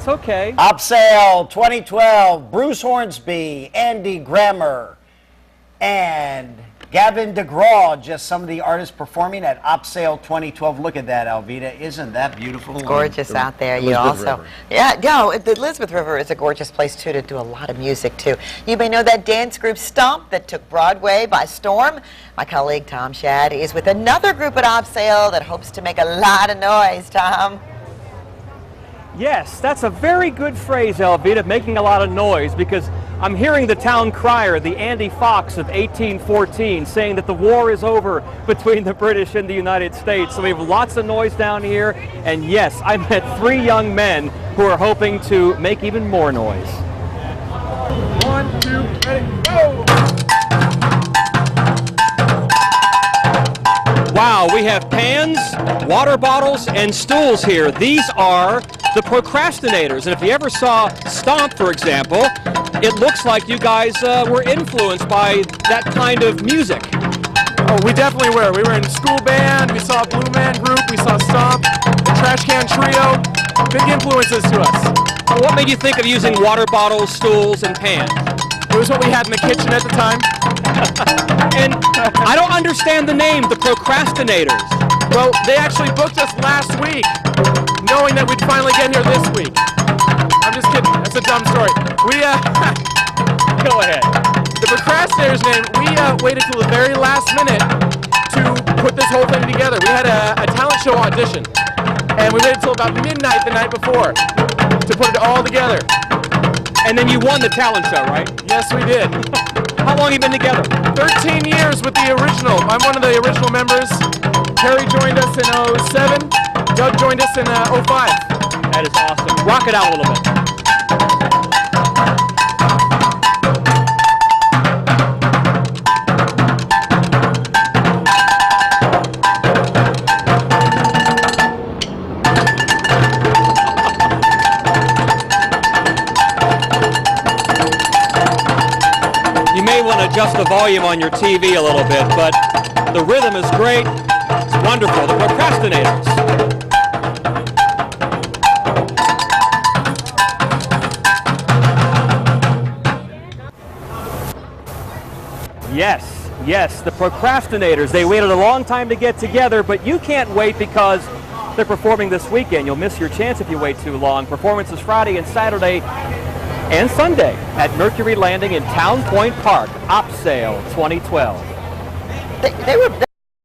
It's okay. OpSail 2012, Bruce Hornsby, Andy Grammer, and Gavin DeGraw, just some of the artists performing at OpSail 2012. Look at that, Alvita. Isn't that beautiful? It's gorgeous out there. You Elizabeth also, River. yeah, no, the Elizabeth River is a gorgeous place too to do a lot of music too. You may know that dance group Stomp that took Broadway by storm. My colleague Tom Schaad is with another group at OpSail that hopes to make a lot of noise. Tom. Yes, that's a very good phrase, Alvita, making a lot of noise, because I'm hearing the town crier, the Andy Fox of 1814, saying that the war is over between the British and the United States. So we have lots of noise down here, and yes, I met 3 young men who are hoping to make even more noise. 1, 2, ready, go! Wow, we have pans, water bottles, and stools here. These are the procrastinators, and if you ever saw Stomp, for example, it looks like you guys were influenced by that kind of music. Oh, we definitely were. We were in school band, we saw Blue Man Group, we saw Stomp, the Trash Can Trio, big influences to us. What made you think of using water bottles, stools, and pans? It was what we had in the kitchen at the time. And I don't understand the name, the procrastinators. Well, they actually booked us last week, knowing that we'd finally get here this week. I'm just kidding. That's a dumb story. Go ahead. The procrastinator's name, we waited till the very last minute to put this whole thing together. We had a talent show audition, and we waited till about midnight the night before to put it all together. And then you won the talent show, right? Yes, we did. How long have you been together? 13 years with the original. I'm one of the original members. Terry joined us in 07. Doug joined us in 05. That is awesome. Rock it out a little bit. You may want to adjust the volume on your TV a little bit, but the rhythm is great. It's wonderful. The procrastinators. Yes, the procrastinators. They waited a long time to get together, but you can't wait because they're performing this weekend. You'll miss your chance if you wait too long. Performances Friday and Saturday and Sunday at Mercury Landing in Town Point Park. OpSail 2012. They were.